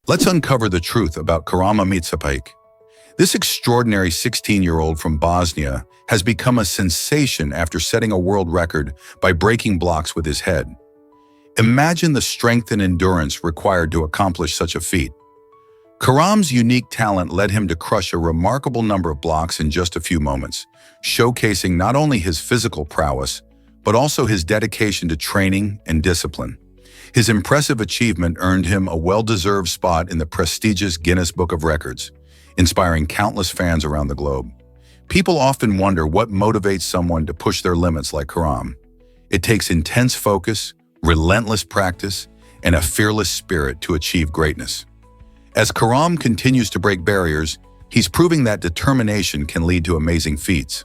Let's uncover the truth about Karama Mitsapaik. This extraordinary 16-year-old from Bosnia has become a sensation after setting a world record by breaking blocks with his head. Imagine the strength and endurance required to accomplish such a feat. Karam's unique talent led him to crush a remarkable number of blocks in just a few moments, showcasing not only his physical prowess, but also his dedication to training and discipline. His impressive achievement earned him a well-deserved spot in the prestigious Guinness Book of Records, inspiring countless fans around the globe. People often wonder what motivates someone to push their limits like Karam. It takes intense focus, relentless practice, and a fearless spirit to achieve greatness. As Karam continues to break barriers, he's proving that determination can lead to amazing feats.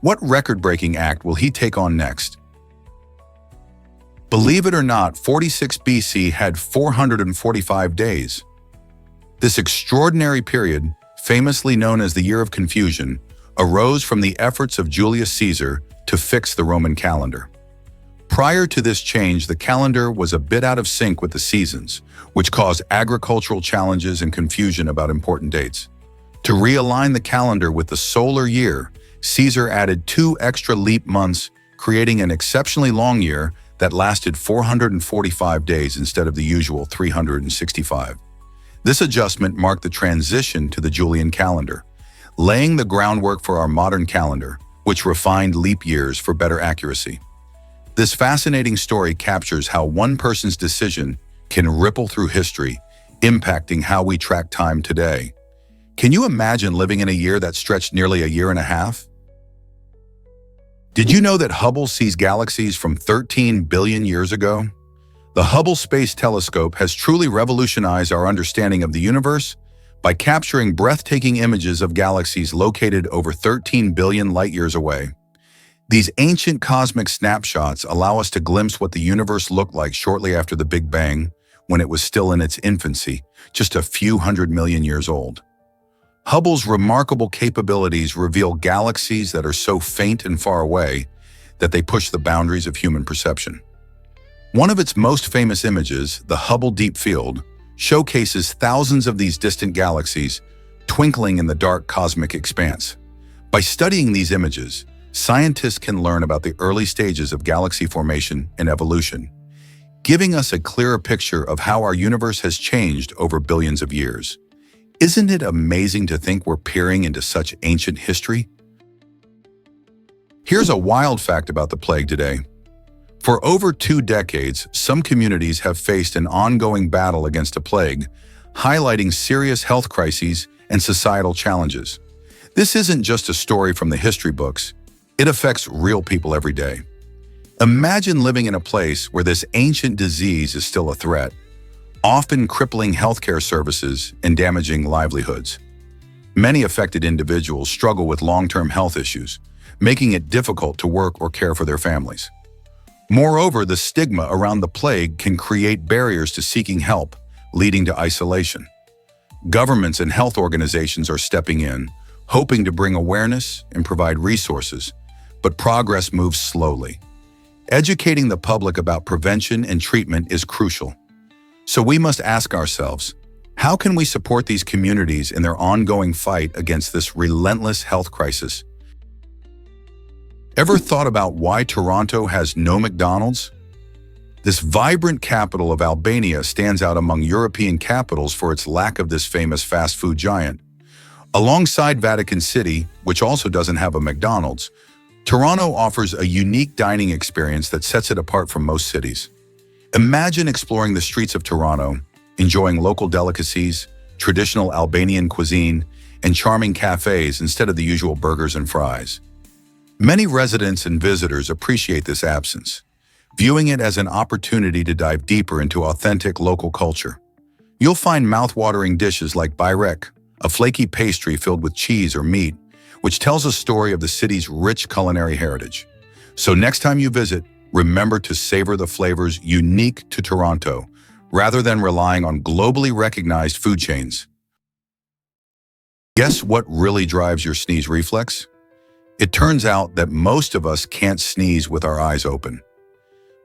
What record-breaking act will he take on next? Believe it or not, 46 BC had 445 days. This extraordinary period, famously known as the Year of Confusion, arose from the efforts of Julius Caesar to fix the Roman calendar. Prior to this change, the calendar was a bit out of sync with the seasons, which caused agricultural challenges and confusion about important dates. To realign the calendar with the solar year, Caesar added 2 extra leap months, creating an exceptionally long year that lasted 445 days instead of the usual 365. This adjustment marked the transition to the Julian calendar, laying the groundwork for our modern calendar, which refined leap years for better accuracy. This fascinating story captures how one person's decision can ripple through history, impacting how we track time today. Can you imagine living in a year that stretched nearly a year and a half? Did you know that Hubble sees galaxies from 13 billion years ago? The Hubble Space Telescope has truly revolutionized our understanding of the universe by capturing breathtaking images of galaxies located over 13 billion light-years away. These ancient cosmic snapshots allow us to glimpse what the universe looked like shortly after the Big Bang, when it was still in its infancy, just a few 100 million years old. Hubble's remarkable capabilities reveal galaxies that are so faint and far away that they push the boundaries of human perception. One of its most famous images, the Hubble Deep Field, showcases thousands of these distant galaxies twinkling in the dark cosmic expanse. By studying these images, scientists can learn about the early stages of galaxy formation and evolution, giving us a clearer picture of how our universe has changed over billions of years. Isn't it amazing to think we're peering into such ancient history? Here's a wild fact about the plague today. For over 2 decades, some communities have faced an ongoing battle against a plague, highlighting serious health crises and societal challenges. This isn't just a story from the history books. It affects real people every day. Imagine living in a place where this ancient disease is still a threat, often crippling healthcare services and damaging livelihoods. Many affected individuals struggle with long-term health issues, making it difficult to work or care for their families. Moreover, the stigma around the plague can create barriers to seeking help, leading to isolation. Governments and health organizations are stepping in, hoping to bring awareness and provide resources, but progress moves slowly. Educating the public about prevention and treatment is crucial. So we must ask ourselves, how can we support these communities in their ongoing fight against this relentless health crisis? Ever thought about why Toronto has no McDonald's? This vibrant capital of Albania stands out among European capitals for its lack of this famous fast food giant. Alongside Vatican City, which also doesn't have a McDonald's, Toronto offers a unique dining experience that sets it apart from most cities. Imagine exploring the streets of Toronto, enjoying local delicacies, traditional Albanian cuisine, and charming cafes instead of the usual burgers and fries. Many residents and visitors appreciate this absence, viewing it as an opportunity to dive deeper into authentic local culture. You'll find mouth-watering dishes like byrek, a flaky pastry filled with cheese or meat, which tells a story of the city's rich culinary heritage. So next time you visit, remember to savor the flavors unique to Toronto, rather than relying on globally recognized food chains. Guess what really drives your sneeze reflex? It turns out that most of us can't sneeze with our eyes open.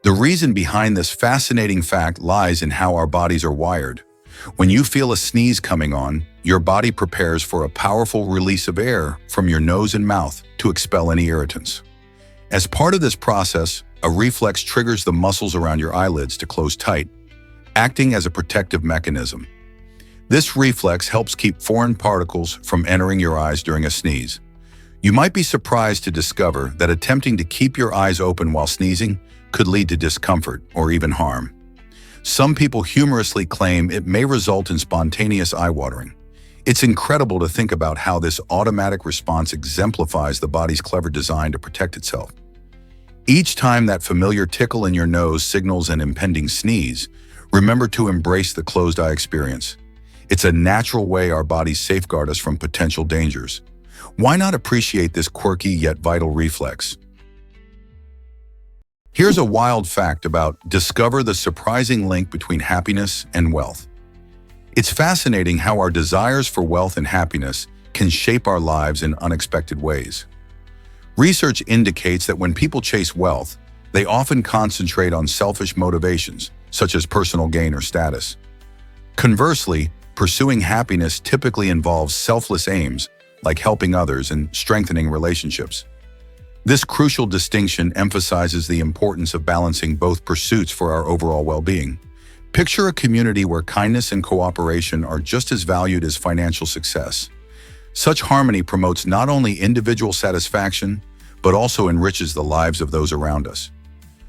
The reason behind this fascinating fact lies in how our bodies are wired. When you feel a sneeze coming on, your body prepares for a powerful release of air from your nose and mouth to expel any irritants. As part of this process, a reflex triggers the muscles around your eyelids to close tight, acting as a protective mechanism. This reflex helps keep foreign particles from entering your eyes during a sneeze. You might be surprised to discover that attempting to keep your eyes open while sneezing could lead to discomfort or even harm. Some people humorously claim it may result in spontaneous eye watering. It's incredible to think about how this automatic response exemplifies the body's clever design to protect itself. Each time that familiar tickle in your nose signals an impending sneeze, remember to embrace the closed eye experience. It's a natural way our bodies safeguard us from potential dangers. Why not appreciate this quirky yet vital reflex? Here's a wild fact about discover the surprising link between happiness and wealth. It's fascinating how our desires for wealth and happiness can shape our lives in unexpected ways. Research indicates that when people chase wealth, they often concentrate on selfish motivations, such as personal gain or status. Conversely, pursuing happiness typically involves selfless aims, like helping others and strengthening relationships. This crucial distinction emphasizes the importance of balancing both pursuits for our overall well-being. Picture a community where kindness and cooperation are just as valued as financial success. Such harmony promotes not only individual satisfaction, but also enriches the lives of those around us.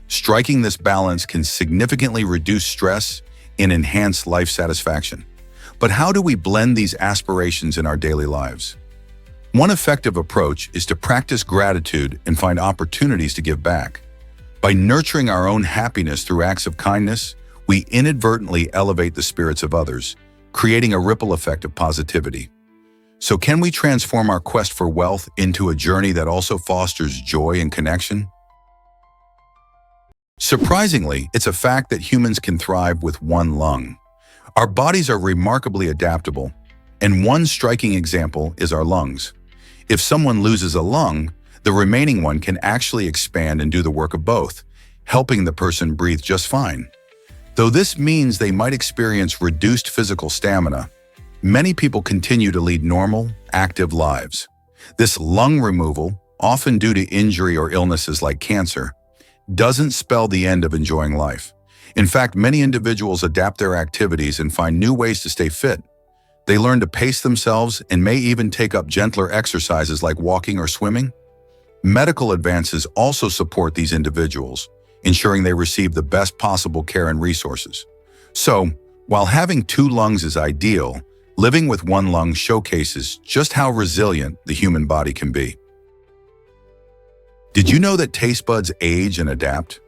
Striking this balance can significantly reduce stress and enhance life satisfaction. But how do we blend these aspirations in our daily lives? One effective approach is to practice gratitude and find opportunities to give back. By nurturing our own happiness through acts of kindness, we inadvertently elevate the spirits of others, creating a ripple effect of positivity. So can we transform our quest for wealth into a journey that also fosters joy and connection? Surprisingly, it's a fact that humans can thrive with one lung. Our bodies are remarkably adaptable, and one striking example is our lungs. If someone loses a lung, the remaining one can actually expand and do the work of both, helping the person breathe just fine. Though this means they might experience reduced physical stamina, many people continue to lead normal, active lives. This lung removal, often due to injury or illnesses like cancer, doesn't spell the end of enjoying life. In fact, many individuals adapt their activities and find new ways to stay fit. They learn to pace themselves and may even take up gentler exercises like walking or swimming. Medical advances also support these individuals, ensuring they receive the best possible care and resources. So, while having two lungs is ideal, living with one lung showcases just how resilient the human body can be. Did you know that taste buds age and adapt?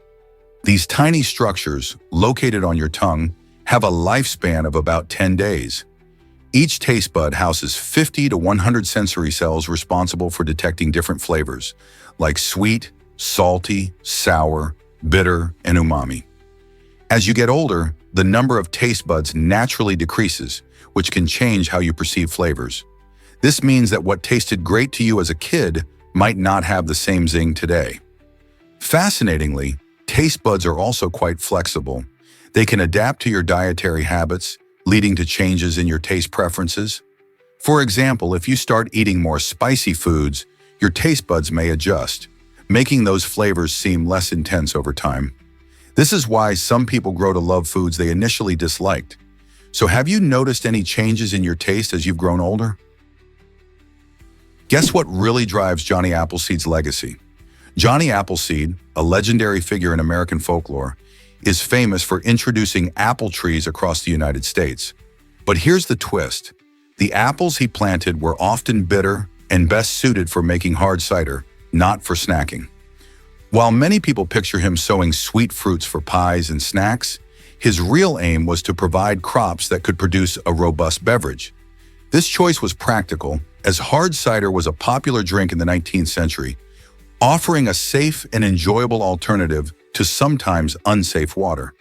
These tiny structures, located on your tongue, have a lifespan of about 10 days. Each taste bud houses 50 to 100 sensory cells responsible for detecting different flavors, like sweet, salty, sour, bitter, and umami. As you get older, the number of taste buds naturally decreases, which can change how you perceive flavors. This means that what tasted great to you as a kid might not have the same zing today. Fascinatingly, taste buds are also quite flexible. They can adapt to your dietary habits, leading to changes in your taste preferences. For example, if you start eating more spicy foods, your taste buds may adjust, making those flavors seem less intense over time. This is why some people grow to love foods they initially disliked. So have you noticed any changes in your taste as you've grown older? Guess what really drives Johnny Appleseed's legacy? Johnny Appleseed, a legendary figure in American folklore, is famous for introducing apple trees across the United States. But here's the twist. The apples he planted were often bitter and best suited for making hard cider, not for snacking. While many people picture him sowing sweet fruits for pies and snacks, his real aim was to provide crops that could produce a robust beverage. This choice was practical, as hard cider was a popular drink in the 19th century, offering a safe and enjoyable alternative to sometimes unsafe water.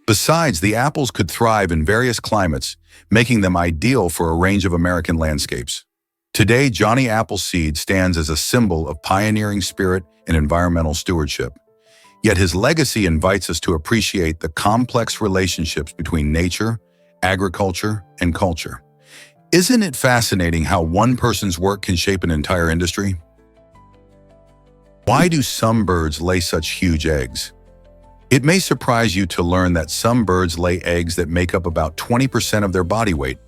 Besides, the apples could thrive in various climates, making them ideal for a range of American landscapes. Today, Johnny Appleseed stands as a symbol of pioneering spirit and environmental stewardship. Yet his legacy invites us to appreciate the complex relationships between nature agriculture, and culture. Isn't it fascinating how one person's work can shape an entire industry? Why do some birds lay such huge eggs? It may surprise you to learn that some birds lay eggs that make up about 20% of their body weight.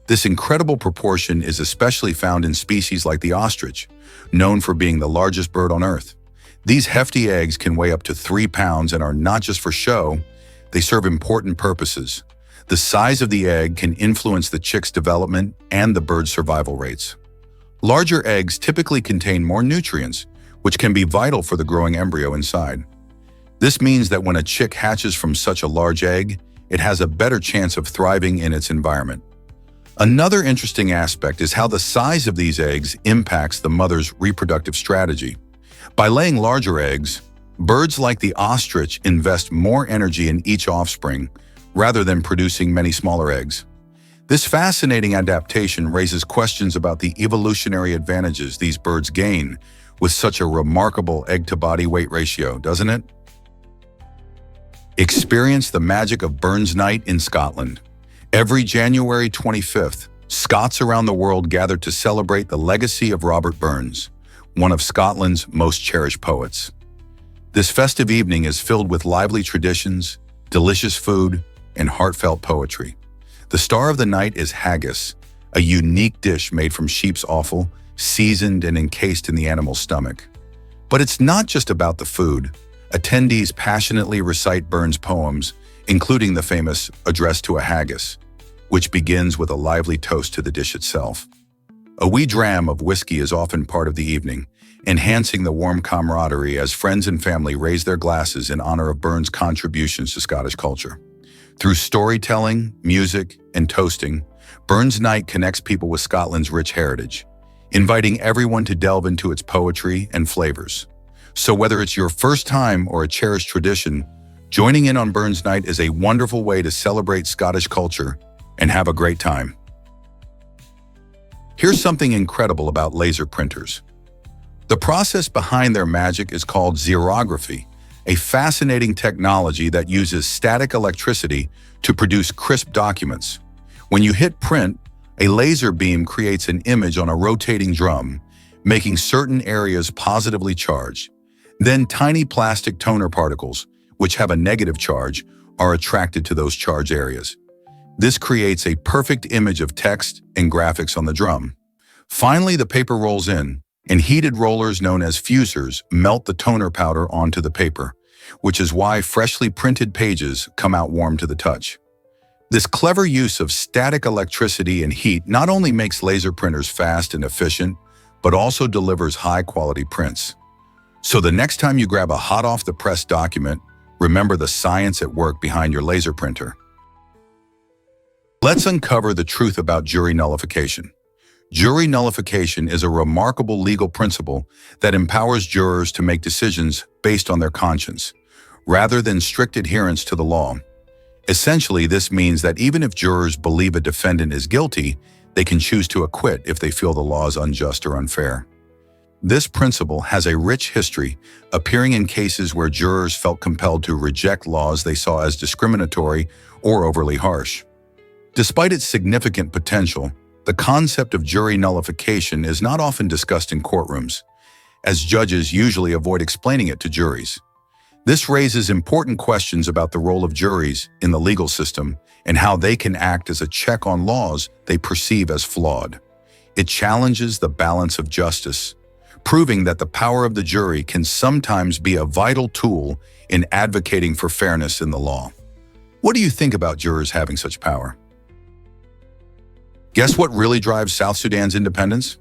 This incredible proportion is especially found in species like the ostrich, known for being the largest bird on Earth. These hefty eggs can weigh up to 3 pounds and are not just for show, they serve important purposes. The size of the egg can influence the chick's development and the bird's survival rates. Larger eggs typically contain more nutrients, which can be vital for the growing embryo inside. This means that when a chick hatches from such a large egg, it has a better chance of thriving in its environment. Another interesting aspect is how the size of these eggs impacts the mother's reproductive strategy. By laying larger eggs, birds like the ostrich invest more energy in each offspring rather than producing many smaller eggs. This fascinating adaptation raises questions about the evolutionary advantages these birds gain with such a remarkable egg-to-body weight ratio, doesn't it? Experience the magic of Burns Night in Scotland. Every January 25th, Scots around the world gather to celebrate the legacy of Robert Burns, one of Scotland's most cherished poets. This festive evening is filled with lively traditions, delicious food, and heartfelt poetry. The star of the night is haggis, a unique dish made from sheep's offal, seasoned and encased in the animal's stomach. But it's not just about the food. Attendees passionately recite Burns' poems, including the famous Address to a Haggis, which begins with a lively toast to the dish itself. A wee dram of whiskey is often part of the evening, enhancing the warm camaraderie as friends and family raise their glasses in honor of Burns' contributions to Scottish culture. Through storytelling, music, and toasting, Burns Night connects people with Scotland's rich heritage, inviting everyone to delve into its poetry and flavors. So whether it's your first time or a cherished tradition, joining in on Burns Night is a wonderful way to celebrate Scottish culture and have a great time. Here's something incredible about laser printers. The process behind their magic is called xerography, a fascinating technology that uses static electricity to produce crisp documents. When you hit print, a laser beam creates an image on a rotating drum, making certain areas positively charged. Then tiny plastic toner particles, which have a negative charge, are attracted to those charged areas. This creates a perfect image of text and graphics on the drum. Finally, the paper rolls in, and heated rollers known as fusers melt the toner powder onto the paper, which is why freshly printed pages come out warm to the touch. This clever use of static electricity and heat not only makes laser printers fast and efficient, but also delivers high-quality prints. So the next time you grab a hot-off-the-press document, remember the science at work behind your laser printer. Let's uncover the truth about jury nullification. Jury nullification is a remarkable legal principle that empowers jurors to make decisions based on their conscience, rather than strict adherence to the law. Essentially, this means that even if jurors believe a defendant is guilty, they can choose to acquit if they feel the law is unjust or unfair. This principle has a rich history, appearing in cases where jurors felt compelled to reject laws they saw as discriminatory or overly harsh. Despite its significant potential, the concept of jury nullification is not often discussed in courtrooms, as judges usually avoid explaining it to juries. This raises important questions about the role of juries in the legal system and how they can act as a check on laws they perceive as flawed. It challenges the balance of justice, proving that the power of the jury can sometimes be a vital tool in advocating for fairness in the law. What do you think about jurors having such power? Guess what really drives South Sudan's independence?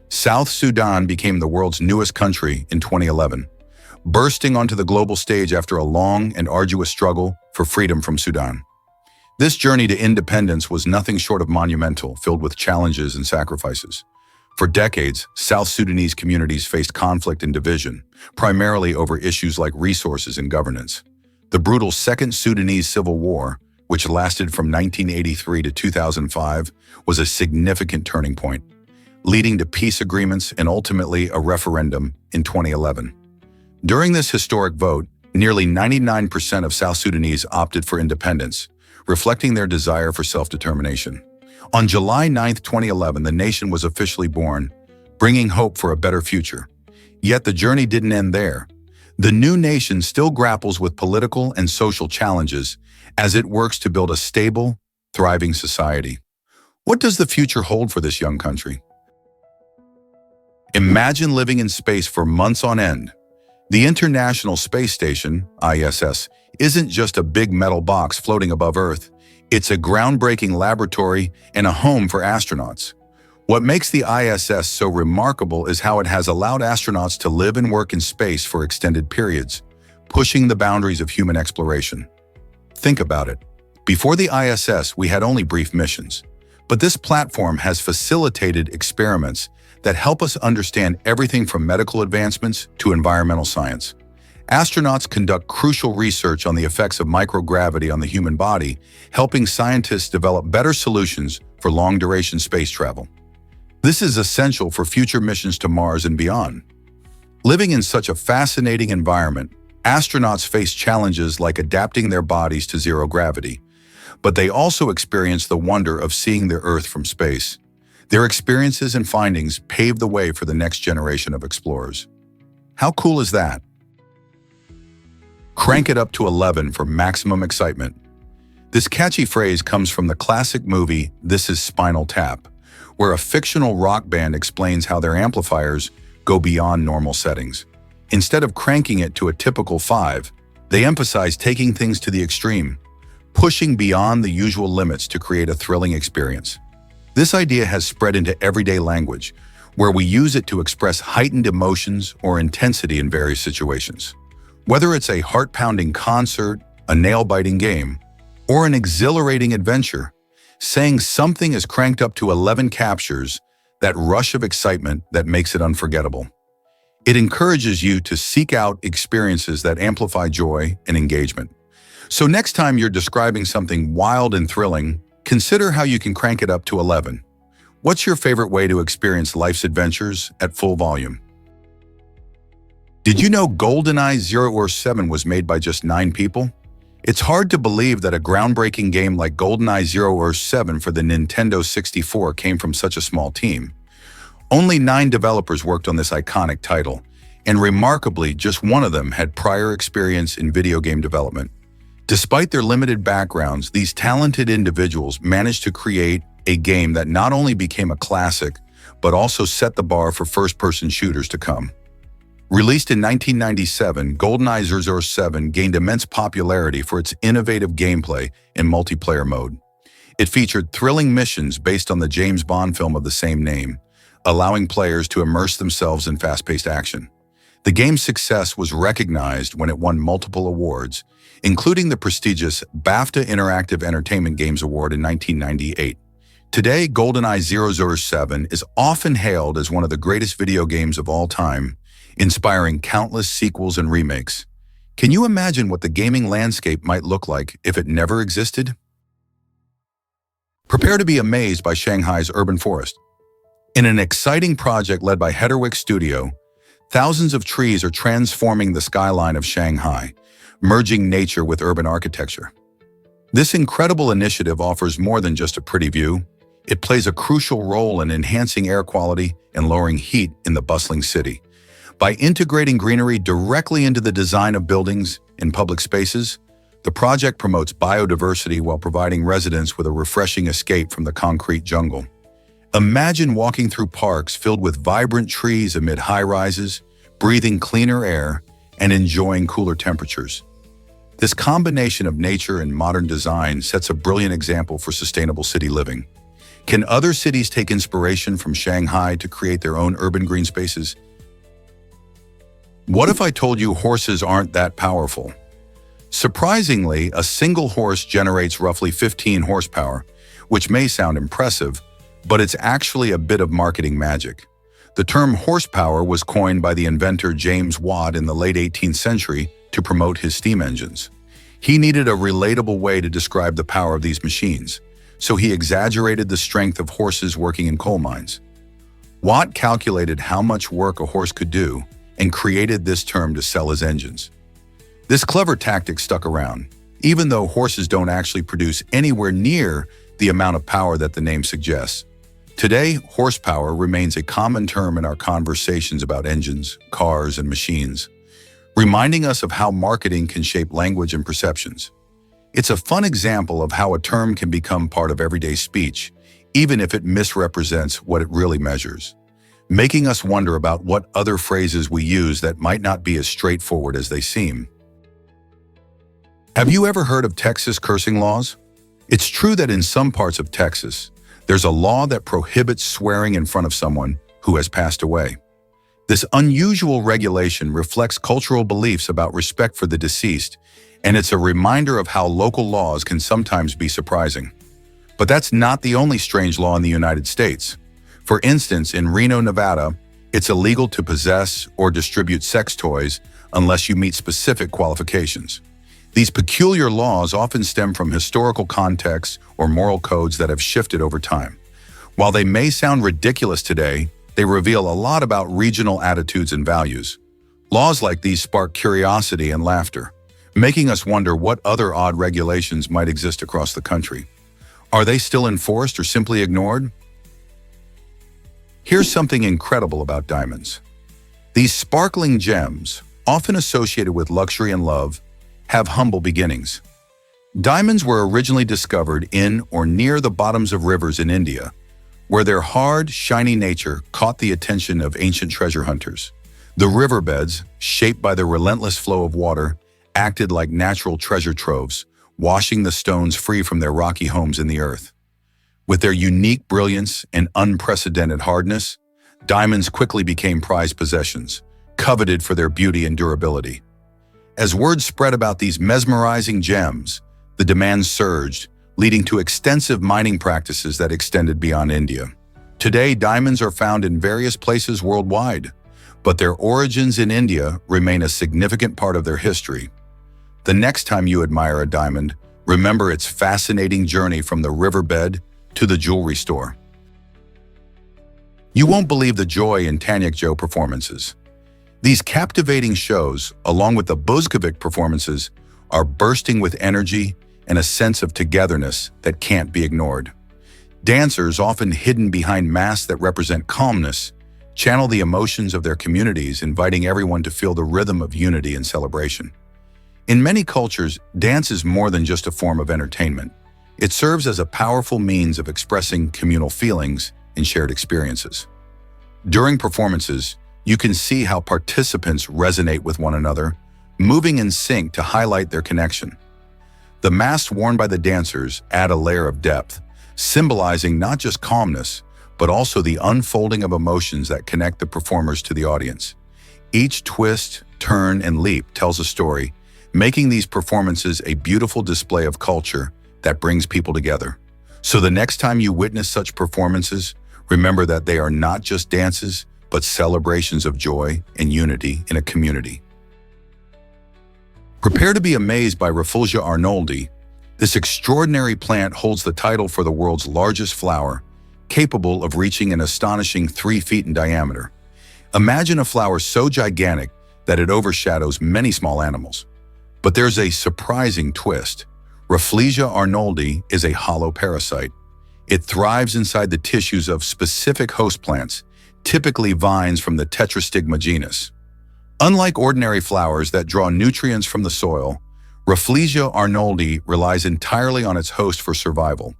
South Sudan became the world's newest country in 2011, bursting onto the global stage after a long and arduous struggle for freedom from Sudan. This journey to independence was nothing short of monumental, filled with challenges and sacrifices. For decades, South Sudanese communities faced conflict and division, primarily over issues like resources and governance. The brutal Second Sudanese Civil War, which lasted from 1983 to 2005, was a significant turning point, leading to peace agreements and ultimately a referendum in 2011. During this historic vote, nearly 99% of South Sudanese opted for independence, reflecting their desire for self-determination. On July 9, 2011, the nation was officially born, bringing hope for a better future. Yet the journey didn't end there. The new nation still grapples with political and social challenges as it works to build a stable, thriving society. What does the future hold for this young country? Imagine living in space for months on end. The International Space Station, ISS, isn't just a big metal box floating above Earth. It's a groundbreaking laboratory and a home for astronauts. What makes the ISS so remarkable is how it has allowed astronauts to live and work in space for extended periods, pushing the boundaries of human exploration. Think about it. Before the ISS, we had only brief missions. But this platform has facilitated experiments that help us understand everything from medical advancements to environmental science. Astronauts conduct crucial research on the effects of microgravity on the human body, helping scientists develop better solutions for long-duration space travel. This is essential for future missions to Mars and beyond. Living in such a fascinating environment, astronauts face challenges like adapting their bodies to zero gravity, but they also experience the wonder of seeing the Earth from space. Their experiences and findings pave the way for the next generation of explorers. How cool is that? Crank it up to 11 for maximum excitement. This catchy phrase comes from the classic movie This Is Spinal Tap, where a fictional rock band explains how their amplifiers go beyond normal settings. Instead of cranking it to a typical 5, they emphasize taking things to the extreme, pushing beyond the usual limits to create a thrilling experience. This idea has spread into everyday language, where we use it to express heightened emotions or intensity in various situations. Whether it's a heart-pounding concert, a nail-biting game, or an exhilarating adventure, saying something is cranked up to 11 captures that rush of excitement that makes it unforgettable. It encourages you to seek out experiences that amplify joy and engagement. So next time you're describing something wild and thrilling, consider how you can crank it up to 11. What's your favorite way to experience life's adventures at full volume? Did you know GoldenEye 007 was made by just 9 people? It's hard to believe that a groundbreaking game like GoldenEye 007 for the Nintendo 64 came from such a small team. Only 9 developers worked on this iconic title, and remarkably, just one of them had prior experience in video game development. Despite their limited backgrounds, these talented individuals managed to create a game that not only became a classic, but also set the bar for first-person shooters to come. Released in 1997, GoldenEye 007 gained immense popularity for its innovative gameplay and multiplayer mode. It featured thrilling missions based on the James Bond film of the same name, allowing players to immerse themselves in fast-paced action. The game's success was recognized when it won multiple awards, including the prestigious BAFTA Interactive Entertainment Games Award in 1998. Today, GoldenEye 007 is often hailed as one of the greatest video games of all time, inspiring countless sequels and remakes. Can you imagine what the gaming landscape might look like if it never existed? Prepare to be amazed by Shanghai's urban forest. In an exciting project led by Hedderwick Studio, thousands of trees are transforming the skyline of Shanghai, merging nature with urban architecture. This incredible initiative offers more than just a pretty view. It plays a crucial role in enhancing air quality and lowering heat in the bustling city. By integrating greenery directly into the design of buildings and public spaces, the project promotes biodiversity while providing residents with a refreshing escape from the concrete jungle. Imagine walking through parks filled with vibrant trees amid high-rises, breathing cleaner air, and enjoying cooler temperatures. This combination of nature and modern design sets a brilliant example for sustainable city living. Can other cities take inspiration from Shanghai to create their own urban green spaces? What if I told you horses aren't that powerful? Surprisingly, a single horse generates roughly 15 horsepower, which may sound impressive, but it's actually a bit of marketing magic. The term horsepower was coined by the inventor James Watt in the late 18th century to promote his steam engines. He needed a relatable way to describe the power of these machines, so he exaggerated the strength of horses working in coal mines. Watt calculated how much work a horse could do and created this term to sell his engines. This clever tactic stuck around, even though horses don't actually produce anywhere near the amount of power that the name suggests. Today, horsepower remains a common term in our conversations about engines, cars, and machines, reminding us of how marketing can shape language and perceptions. It's a fun example of how a term can become part of everyday speech, even if it misrepresents what it really measures, making us wonder about what other phrases we use that might not be as straightforward as they seem. Have you ever heard of Texas cursing laws? It's true that in some parts of Texas, there's a law that prohibits swearing in front of someone who has passed away. This unusual regulation reflects cultural beliefs about respect for the deceased, and it's a reminder of how local laws can sometimes be surprising. But that's not the only strange law in the United States. For instance, in Reno, Nevada, it's illegal to possess or distribute sex toys unless you meet specific qualifications. These peculiar laws often stem from historical contexts or moral codes that have shifted over time. While they may sound ridiculous today, they reveal a lot about regional attitudes and values. Laws like these spark curiosity and laughter, making us wonder what other odd regulations might exist across the country. Are they still enforced or simply ignored? Here's something incredible about diamonds. These sparkling gems, often associated with luxury and love, have humble beginnings. Diamonds were originally discovered in or near the bottoms of rivers in India, where their hard, shiny nature caught the attention of ancient treasure hunters. The riverbeds, shaped by the relentless flow of water, acted like natural treasure troves, washing the stones free from their rocky homes in the earth. With their unique brilliance and unprecedented hardness, diamonds quickly became prized possessions, coveted for their beauty and durability. As word spread about these mesmerizing gems, the demand surged, leading to extensive mining practices that extended beyond India. Today, diamonds are found in various places worldwide, but their origins in India remain a significant part of their history. The next time you admire a diamond, remember its fascinating journey from the riverbed to the jewelry store. You won't believe the joy in Tanyak Joe performances. These captivating shows, along with the Buzkovic performances, are bursting with energy and a sense of togetherness that can't be ignored. Dancers, often hidden behind masks that represent calmness, channel the emotions of their communities, inviting everyone to feel the rhythm of unity and celebration. In many cultures, dance is more than just a form of entertainment. It serves as a powerful means of expressing communal feelings and shared experiences. During performances, you can see how participants resonate with one another, moving in sync to highlight their connection. The masks worn by the dancers add a layer of depth, symbolizing not just calmness, but also the unfolding of emotions that connect the performers to the audience. Each twist, turn, and leap tells a story, making these performances a beautiful display of culture that brings people together. So the next time you witness such performances, remember that they are not just dances, but celebrations of joy and unity in a community. Prepare to be amazed by Rafflesia arnoldi. This extraordinary plant holds the title for the world's largest flower, capable of reaching an astonishing 3 feet in diameter. Imagine a flower so gigantic that it overshadows many small animals. But there's a surprising twist. Rafflesia arnoldi is a hollow parasite. It thrives inside the tissues of specific host plants, typically vines from the Tetrastigma genus. Unlike ordinary flowers that draw nutrients from the soil, Rafflesia arnoldi relies entirely on its host for survival.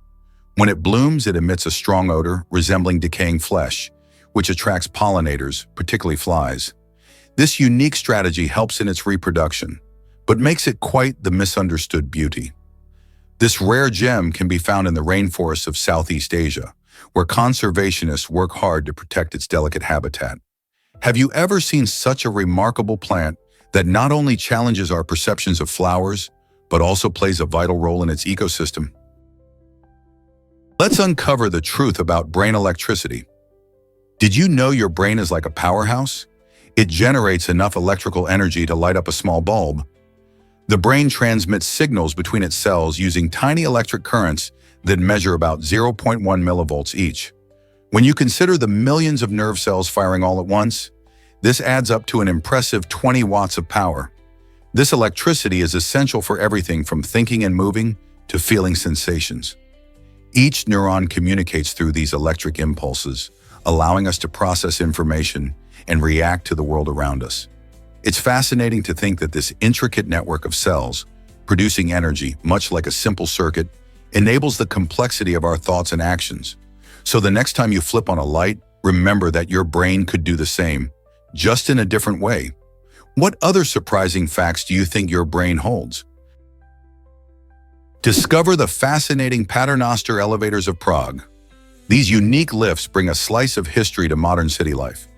When it blooms, it emits a strong odor resembling decaying flesh, which attracts pollinators, particularly flies. This unique strategy helps in its reproduction, but makes it quite the misunderstood beauty. This rare gem can be found in the rainforests of Southeast Asia, where conservationists work hard to protect its delicate habitat. Have you ever seen such a remarkable plant that not only challenges our perceptions of flowers, but also plays a vital role in its ecosystem? Let's uncover the truth about brain electricity. Did you know your brain is like a powerhouse? It generates enough electrical energy to light up a small bulb. The brain transmits signals between its cells using tiny electric currents that measure about 0.1 millivolts each. When you consider the millions of nerve cells firing all at once, this adds up to an impressive 20 watts of power. This electricity is essential for everything from thinking and moving to feeling sensations. Each neuron communicates through these electric impulses, allowing us to process information and react to the world around us. It's fascinating to think that this intricate network of cells, producing energy, much like a simple circuit, enables the complexity of our thoughts and actions. So the next time you flip on a light, remember that your brain could do the same, just in a different way. What other surprising facts do you think your brain holds? Discover the fascinating Paternoster elevators of Prague. These unique lifts bring a slice of history to modern city life.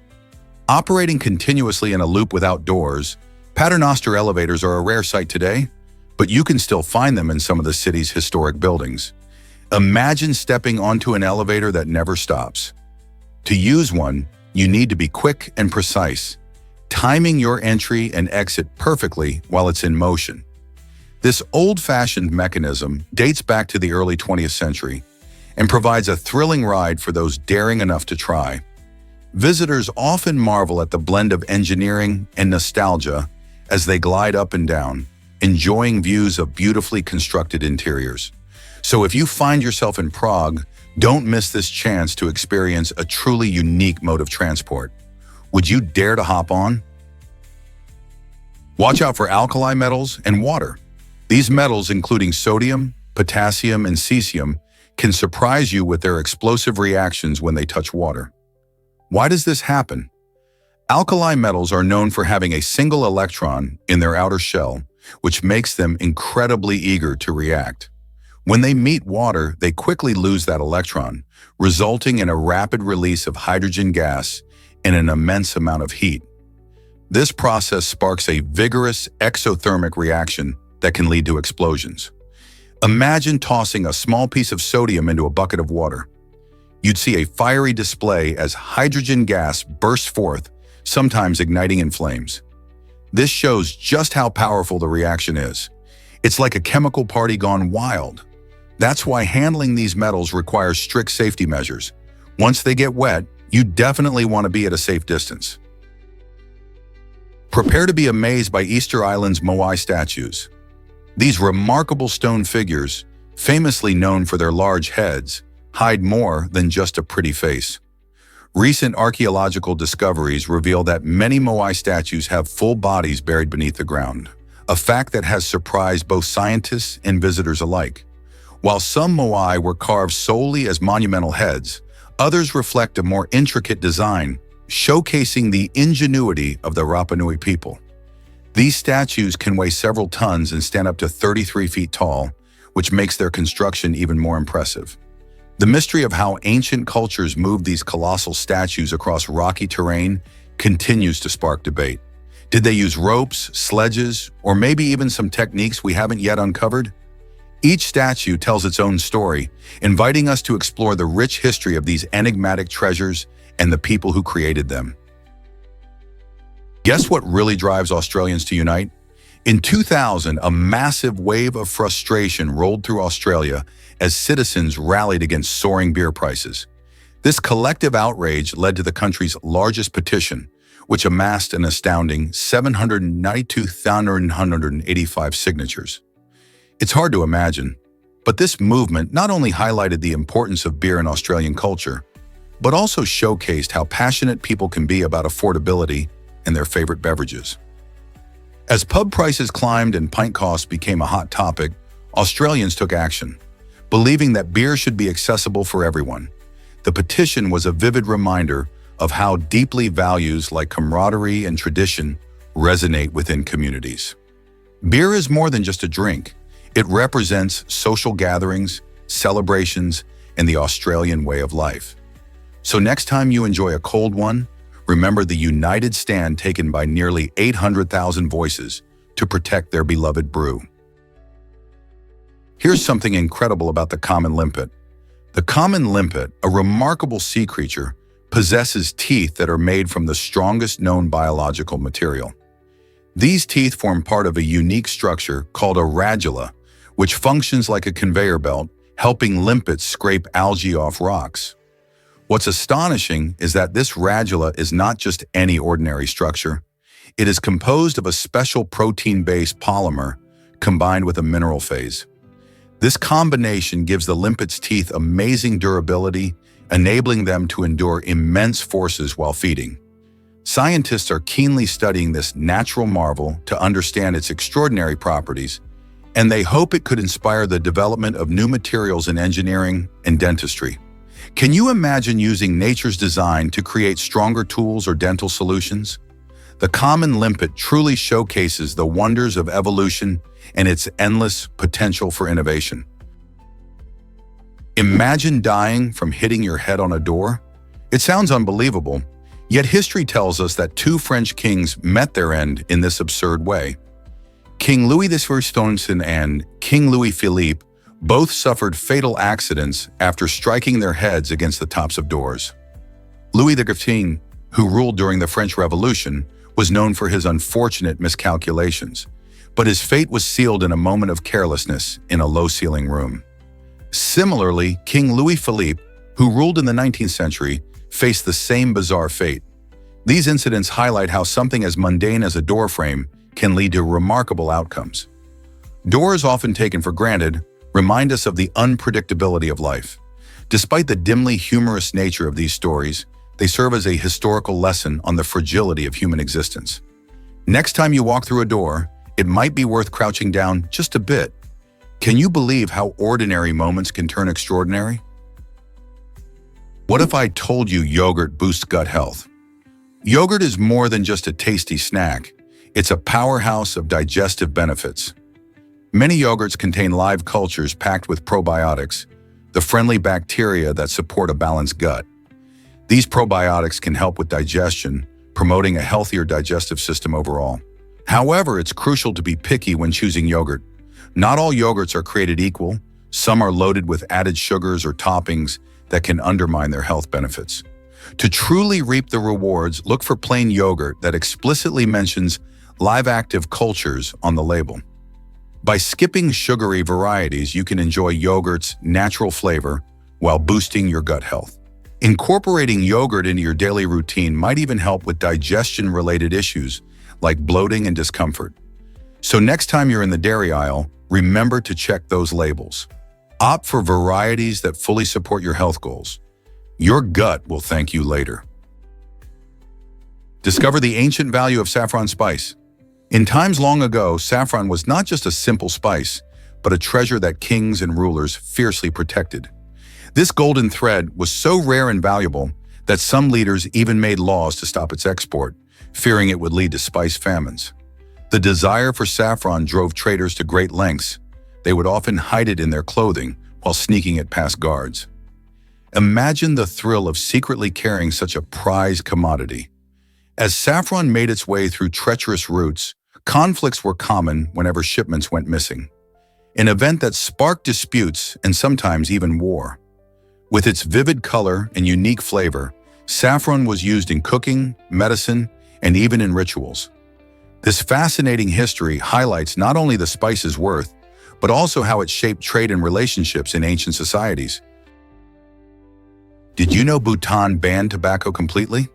Operating continuously in a loop without doors, Paternoster elevators are a rare sight today, but you can still find them in some of the city's historic buildings. Imagine stepping onto an elevator that never stops. To use one, you need to be quick and precise, timing your entry and exit perfectly while it's in motion. This old-fashioned mechanism dates back to the early 20th century and provides a thrilling ride for those daring enough to try. Visitors often marvel at the blend of engineering and nostalgia as they glide up and down, enjoying views of beautifully constructed interiors. So if you find yourself in Prague, don't miss this chance to experience a truly unique mode of transport. Would you dare to hop on? Watch out for alkali metals and water. These metals, including sodium, potassium, and cesium, can surprise you with their explosive reactions when they touch water. Why does this happen? Alkali metals are known for having a single electron in their outer shell, which makes them incredibly eager to react. When they meet water, they quickly lose that electron, resulting in a rapid release of hydrogen gas and an immense amount of heat. This process sparks a vigorous exothermic reaction that can lead to explosions. Imagine tossing a small piece of sodium into a bucket of water. You'd see a fiery display as hydrogen gas bursts forth, sometimes igniting in flames. This shows just how powerful the reaction is. It's like a chemical party gone wild. That's why handling these metals requires strict safety measures. Once they get wet, you definitely want to be at a safe distance. Prepare to be amazed by Easter Island's Moai statues. These remarkable stone figures, famously known for their large heads, hide more than just a pretty face. Recent archaeological discoveries reveal that many Moai statues have full bodies buried beneath the ground, a fact that has surprised both scientists and visitors alike. While some Moai were carved solely as monumental heads, others reflect a more intricate design, showcasing the ingenuity of the Rapa Nui people. These statues can weigh several tons and stand up to 33 feet tall, which makes their construction even more impressive. The mystery of how ancient cultures moved these colossal statues across rocky terrain continues to spark debate. Did they use ropes, sledges, or maybe even some techniques we haven't yet uncovered? Each statue tells its own story, inviting us to explore the rich history of these enigmatic treasures and the people who created them. Guess what really drives Australians to unite? In 2000, a massive wave of frustration rolled through Australia as citizens rallied against soaring beer prices. This collective outrage led to the country's largest petition, which amassed an astounding 792,985 signatures. It's hard to imagine, but this movement not only highlighted the importance of beer in Australian culture, but also showcased how passionate people can be about affordability and their favorite beverages. As pub prices climbed and pint costs became a hot topic, Australians took action, believing that beer should be accessible for everyone. The petition was a vivid reminder of how deeply values like camaraderie and tradition resonate within communities. Beer is more than just a drink. It represents social gatherings, celebrations, and the Australian way of life. So next time you enjoy a cold one, remember the united stand taken by nearly 800,000 voices to protect their beloved brew. Here's something incredible about the common limpet. The common limpet, a remarkable sea creature, possesses teeth that are made from the strongest known biological material. These teeth form part of a unique structure called a radula, which functions like a conveyor belt, helping limpets scrape algae off rocks. What's astonishing is that this radula is not just any ordinary structure. It is composed of a special protein-based polymer combined with a mineral phase. This combination gives the limpet's teeth amazing durability, enabling them to endure immense forces while feeding. Scientists are keenly studying this natural marvel to understand its extraordinary properties, and they hope it could inspire the development of new materials in engineering and dentistry. Can you imagine using nature's design to create stronger tools or dental solutions? The common limpet truly showcases the wonders of evolution and its endless potential for innovation. Imagine dying from hitting your head on a door? It sounds unbelievable, yet history tells us that two French kings met their end in this absurd way. King Louis XIV and King Louis Philippe both suffered fatal accidents after striking their heads against the tops of doors. Louis XV, who ruled during the French Revolution, was known for his unfortunate miscalculations, but his fate was sealed in a moment of carelessness in a low-ceiling room. Similarly, King Louis Philippe, who ruled in the 19th century, faced the same bizarre fate. These incidents highlight how something as mundane as a door frame can lead to remarkable outcomes. Doors, often taken for granted, remind us of the unpredictability of life. Despite the dimly humorous nature of these stories, they serve as a historical lesson on the fragility of human existence. Next time you walk through a door, it might be worth crouching down just a bit. Can you believe how ordinary moments can turn extraordinary? What if I told you yogurt boosts gut health? Yogurt is more than just a tasty snack. It's a powerhouse of digestive benefits. Many yogurts contain live cultures packed with probiotics, the friendly bacteria that support a balanced gut. These probiotics can help with digestion, promoting a healthier digestive system overall. However, it's crucial to be picky when choosing yogurt. Not all yogurts are created equal. Some are loaded with added sugars or toppings that can undermine their health benefits. To truly reap the rewards, look for plain yogurt that explicitly mentions live active cultures on the label. By skipping sugary varieties, you can enjoy yogurt's natural flavor while boosting your gut health. Incorporating yogurt into your daily routine might even help with digestion-related issues like bloating and discomfort. So next time you're in the dairy aisle, remember to check those labels. Opt for varieties that fully support your health goals. Your gut will thank you later. Discover the ancient value of saffron spice. In times long ago, saffron was not just a simple spice, but a treasure that kings and rulers fiercely protected. This golden thread was so rare and valuable that some leaders even made laws to stop its export, fearing it would lead to spice famines. The desire for saffron drove traders to great lengths. They would often hide it in their clothing while sneaking it past guards. Imagine the thrill of secretly carrying such a prized commodity. As saffron made its way through treacherous routes, conflicts were common whenever shipments went missing, an event that sparked disputes and sometimes even war. With its vivid color and unique flavor, saffron was used in cooking, medicine, and even in rituals. This fascinating history highlights not only the spice's worth, but also how it shaped trade and relationships in ancient societies. Did you know Bhutan banned tobacco completely?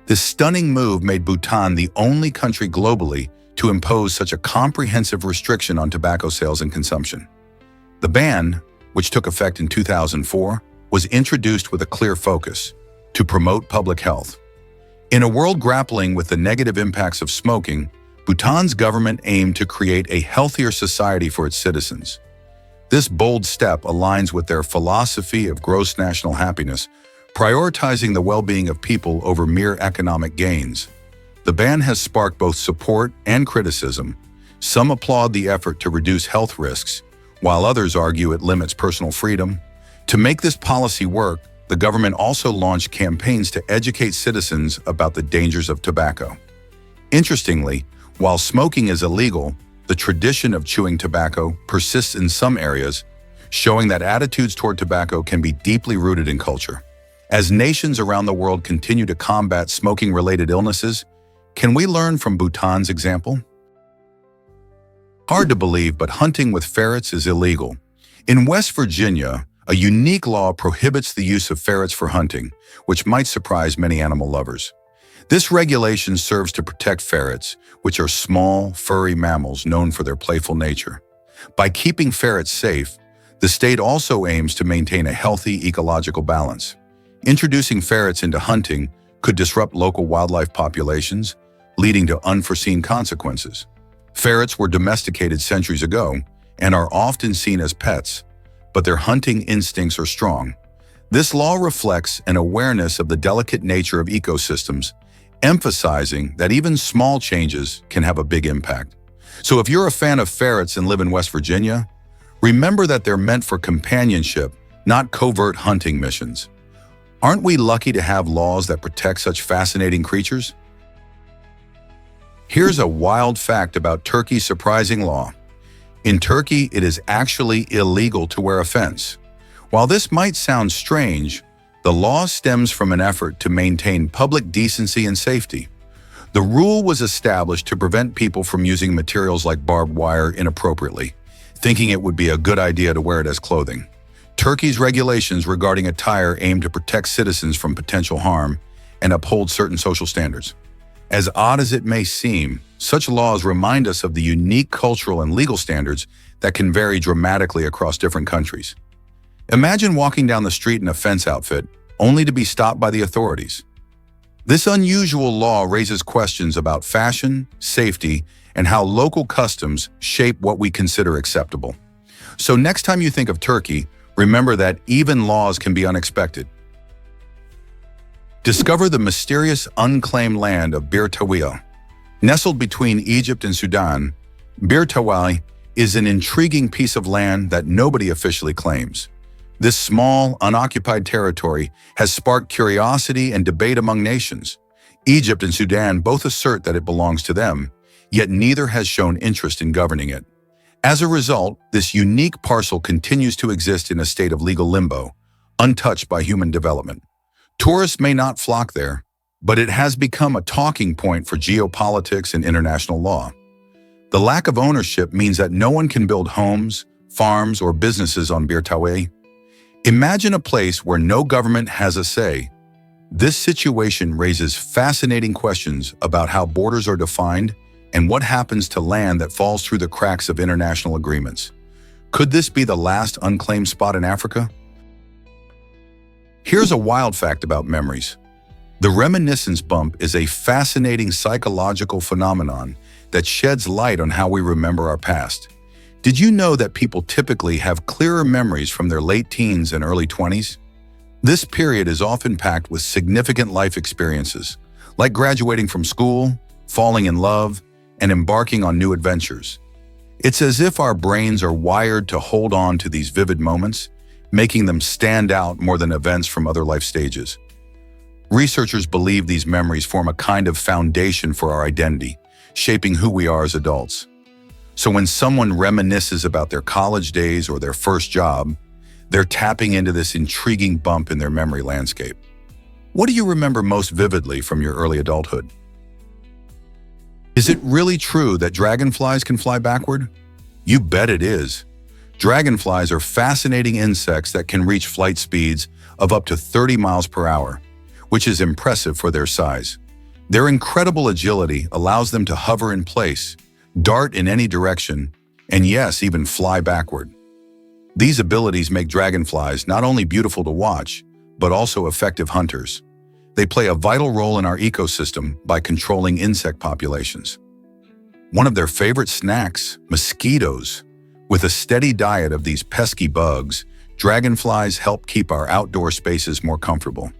This stunning move made Bhutan the only country globally to impose such a comprehensive restriction on tobacco sales and consumption. The ban, which took effect in 2004, was introduced with a clear focus: to promote public health. In a world grappling with the negative impacts of smoking, Bhutan's government aimed to create a healthier society for its citizens. This bold step aligns with their philosophy of gross national happiness, prioritizing the well-being of people over mere economic gains. The ban has sparked both support and criticism. Some applaud the effort to reduce health risks, while others argue it limits personal freedom. To make this policy work, the government also launched campaigns to educate citizens about the dangers of tobacco. Interestingly, while smoking is illegal, the tradition of chewing tobacco persists in some areas, showing that attitudes toward tobacco can be deeply rooted in culture. As nations around the world continue to combat smoking-related illnesses, can we learn from Bhutan's example? Hard to believe, but hunting with ferrets is illegal. In West Virginia, a unique law prohibits the use of ferrets for hunting, which might surprise many animal lovers. This regulation serves to protect ferrets, which are small, furry mammals known for their playful nature. By keeping ferrets safe, the state also aims to maintain a healthy ecological balance. Introducing ferrets into hunting could disrupt local wildlife populations, leading to unforeseen consequences. Ferrets were domesticated centuries ago and are often seen as pets, but their hunting instincts are strong. This law reflects an awareness of the delicate nature of ecosystems, emphasizing that even small changes can have a big impact. So if you're a fan of ferrets and live in West Virginia, remember that they're meant for companionship, not covert hunting missions. Aren't we lucky to have laws that protect such fascinating creatures? Here's a wild fact about Turkey's surprising law. In Turkey, it is actually illegal to wear a fence. While this might sound strange, the law stems from an effort to maintain public decency and safety. The rule was established to prevent people from using materials like barbed wire inappropriately, thinking it would be a good idea to wear it as clothing. Turkey's regulations regarding attire aim to protect citizens from potential harm and uphold certain social standards. As odd as it may seem, such laws remind us of the unique cultural and legal standards that can vary dramatically across different countries. Imagine walking down the street in a fence outfit, only to be stopped by the authorities. This unusual law raises questions about fashion, safety, and how local customs shape what we consider acceptable. So next time you think of Turkey, remember that even laws can be unexpected. Discover the mysterious unclaimed land of Bir Tawiya. Nestled between Egypt and Sudan, Bir Tawiya is an intriguing piece of land that nobody officially claims. This small, unoccupied territory has sparked curiosity and debate among nations. Egypt and Sudan both assert that it belongs to them, yet neither has shown interest in governing it. As a result, this unique parcel continues to exist in a state of legal limbo, untouched by human development. Tourists may not flock there, but it has become a talking point for geopolitics and international law. The lack of ownership means that no one can build homes, farms, or businesses on Bir Tawiya. Imagine a place where no government has a say. This situation raises fascinating questions about how borders are defined and what happens to land that falls through the cracks of international agreements. Could this be the last unclaimed spot in Africa? Here's a wild fact about memories. The reminiscence bump is a fascinating psychological phenomenon that sheds light on how we remember our past. Did you know that people typically have clearer memories from their late teens and early 20s? This period is often packed with significant life experiences, like graduating from school, falling in love, and embarking on new adventures. It's as if our brains are wired to hold on to these vivid moments, making them stand out more than events from other life stages. Researchers believe these memories form a kind of foundation for our identity, shaping who we are as adults. So when someone reminisces about their college days or their first job, they're tapping into this intriguing bump in their memory landscape. What do you remember most vividly from your early adulthood? Is it really true that dragonflies can fly backward? You bet it is. Dragonflies are fascinating insects that can reach flight speeds of up to 30 miles per hour, which is impressive for their size. Their incredible agility allows them to hover in place, dart in any direction, and yes, even fly backward. These abilities make dragonflies not only beautiful to watch, but also effective hunters. They play a vital role in our ecosystem by controlling insect populations. One of their favorite snacks, mosquitoes. With a steady diet of these pesky bugs, dragonflies help keep our outdoor spaces more comfortable.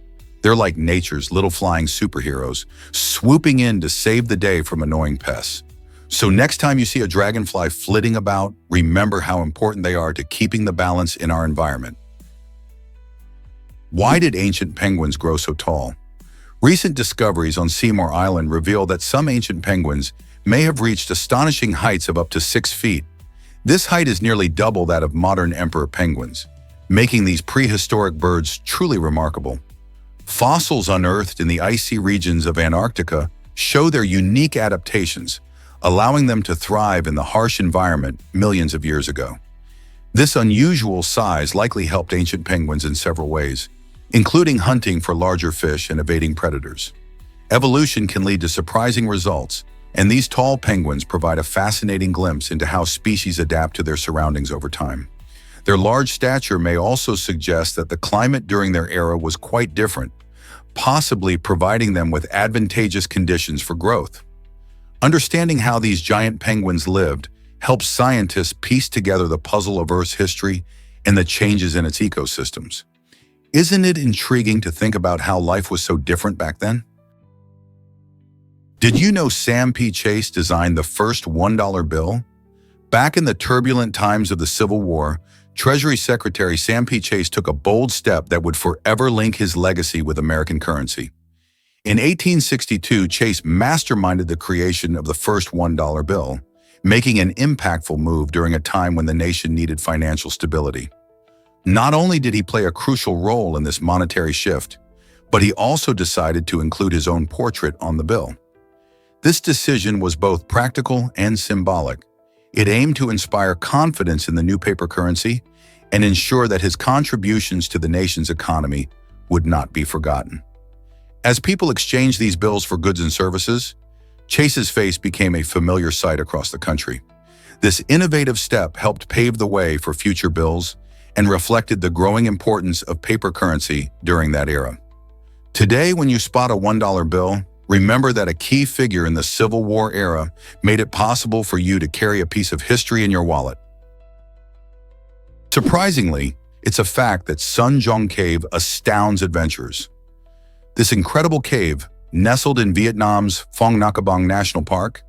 They're like nature's little flying superheroes, swooping in to save the day from annoying pests. So next time you see a dragonfly flitting about, remember how important they are to keeping the balance in our environment. Why did ancient penguins grow so tall? Recent discoveries on Seymour Island reveal that some ancient penguins may have reached astonishing heights of up to 6 feet. This height is nearly double that of modern emperor penguins, making these prehistoric birds truly remarkable. Fossils unearthed in the icy regions of Antarctica show their unique adaptations, allowing them to thrive in the harsh environment millions of years ago. This unusual size likely helped ancient penguins in several ways, including hunting for larger fish and evading predators. Evolution can lead to surprising results, and these tall penguins provide a fascinating glimpse into how species adapt to their surroundings over time. Their large stature may also suggest that the climate during their era was quite different, possibly providing them with advantageous conditions for growth. Understanding how these giant penguins lived helps scientists piece together the puzzle of Earth's history and the changes in its ecosystems. Isn't it intriguing to think about how life was so different back then? Did you know Sam P. Chase designed the first $1 bill? Back in the turbulent times of the Civil War, Treasury Secretary Sam P. Chase took a bold step that would forever link his legacy with American currency. In 1862, Chase masterminded the creation of the first $1 bill, making an impactful move during a time when the nation needed financial stability. Not only did he play a crucial role in this monetary shift, but he also decided to include his own portrait on the bill. This decision was both practical and symbolic. It aimed to inspire confidence in the new paper currency and ensure that his contributions to the nation's economy would not be forgotten. As people exchanged these bills for goods and services, Chase's face became a familiar sight across the country. This innovative step helped pave the way for future bills and reflected the growing importance of paper currency during that era. Today, when you spot a $1 bill, remember that a key figure in the Civil War era made it possible for you to carry a piece of history in your wallet. Surprisingly, it's a fact that Sun Jong Cave astounds adventurers. This incredible cave, nestled in Vietnam's Phong Nha Bang National Park,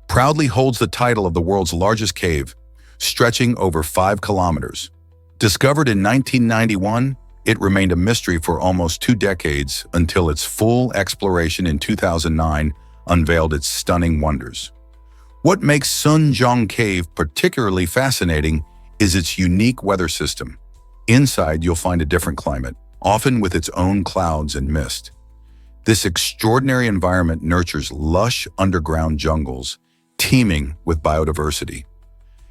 proudly holds the title of the world's largest cave, stretching over 5 kilometers. Discovered in 1991, it remained a mystery for almost 2 decades until its full exploration in 2009 unveiled its stunning wonders. What makes Sun Jong Cave particularly fascinating is its unique weather system. Inside, you'll find a different climate, often with its own clouds and mist. This extraordinary environment nurtures lush underground jungles, teeming with biodiversity.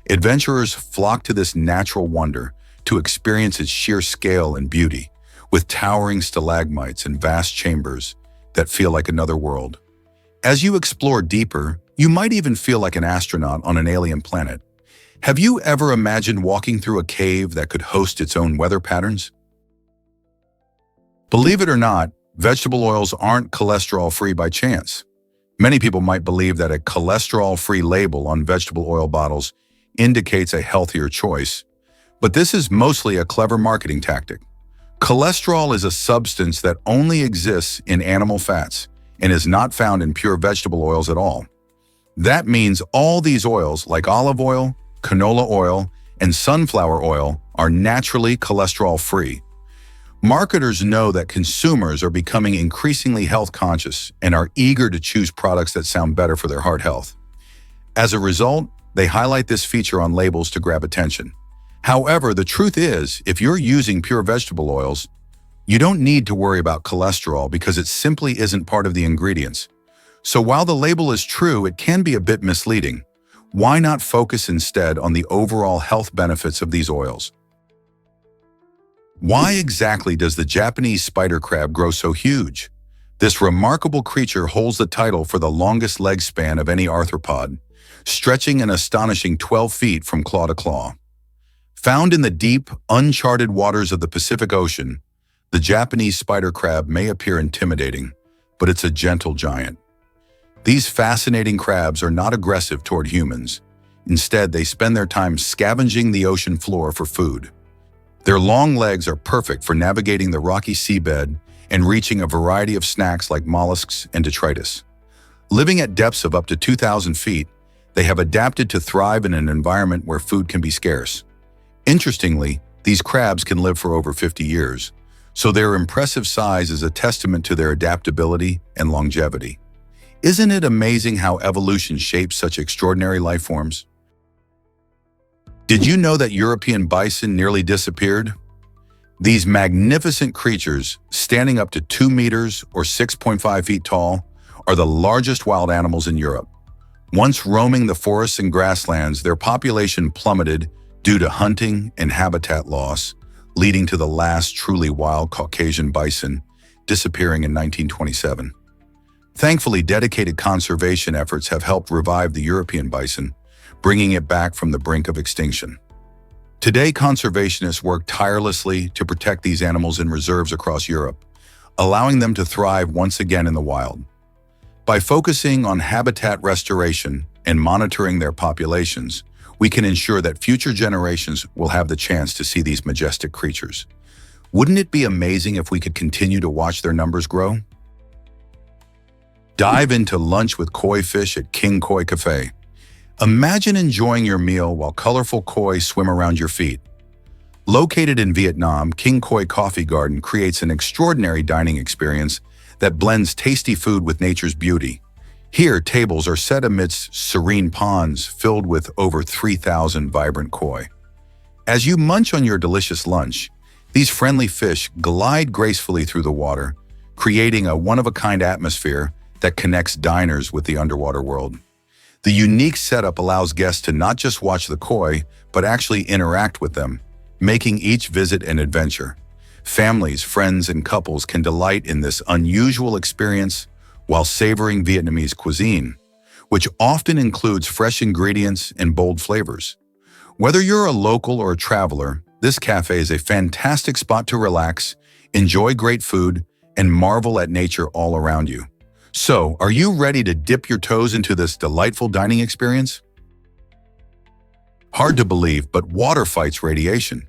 Adventurers flock to this natural wonder to experience its sheer scale and beauty, with towering stalagmites and vast chambers that feel like another world. As you explore deeper, you might even feel like an astronaut on an alien planet. Have you ever imagined walking through a cave that could host its own weather patterns? Believe it or not, vegetable oils aren't cholesterol-free by chance. Many people might believe that a cholesterol-free label on vegetable oil bottles indicates a healthier choice, but this is mostly a clever marketing tactic. Cholesterol is a substance that only exists in animal fats and is not found in pure vegetable oils at all. That means all these oils, like olive oil, canola oil, and sunflower oil, are naturally cholesterol-free. Marketers know that consumers are becoming increasingly health conscious and are eager to choose products that sound better for their heart health. As a result, they highlight this feature on labels to grab attention. However, the truth is, if you're using pure vegetable oils, you don't need to worry about cholesterol because it simply isn't part of the ingredients. So while the label is true, it can be a bit misleading. Why not focus instead on the overall health benefits of these oils? Why exactly does the Japanese spider crab grow so huge? This remarkable creature holds the title for the longest leg span of any arthropod, stretching an astonishing 12 feet from claw to claw. Found in the deep, uncharted waters of the Pacific Ocean, the Japanese spider crab may appear intimidating, but it's a gentle giant. These fascinating crabs are not aggressive toward humans. Instead, they spend their time scavenging the ocean floor for food. Their long legs are perfect for navigating the rocky seabed and reaching a variety of snacks like mollusks and detritus. Living at depths of up to 2,000 feet, they have adapted to thrive in an environment where food can be scarce. Interestingly, these crabs can live for over 50 years, so their impressive size is a testament to their adaptability and longevity. Isn't it amazing how evolution shapes such extraordinary life forms? Did you know that European bison nearly disappeared? These magnificent creatures, standing up to 2 meters or 6.5 feet tall, are the largest wild animals in Europe. Once roaming the forests and grasslands, their population plummeted due to hunting and habitat loss, leading to the last truly wild Caucasian bison disappearing in 1927. Thankfully, dedicated conservation efforts have helped revive the European bison, bringing it back from the brink of extinction. Today, conservationists work tirelessly to protect these animals in reserves across Europe, allowing them to thrive once again in the wild. By focusing on habitat restoration and monitoring their populations, we can ensure that future generations will have the chance to see these majestic creatures. Wouldn't it be amazing if we could continue to watch their numbers grow? Dive into lunch with koi fish at King Koi Cafe. Imagine enjoying your meal while colorful koi swim around your feet. Located in Vietnam, King Koi Coffee Garden creates an extraordinary dining experience that blends tasty food with nature's beauty. Here, tables are set amidst serene ponds filled with over 3,000 vibrant koi. As you munch on your delicious lunch, these friendly fish glide gracefully through the water, creating a one-of-a-kind atmosphere that connects diners with the underwater world. The unique setup allows guests to not just watch the koi, but actually interact with them, making each visit an adventure. Families, friends, and couples can delight in this unusual experience while savoring Vietnamese cuisine, which often includes fresh ingredients and bold flavors. Whether you're a local or a traveler, this cafe is a fantastic spot to relax, enjoy great food, and marvel at nature all around you. So, are you ready to dip your toes into this delightful dining experience? Hard to believe, but water fights radiation.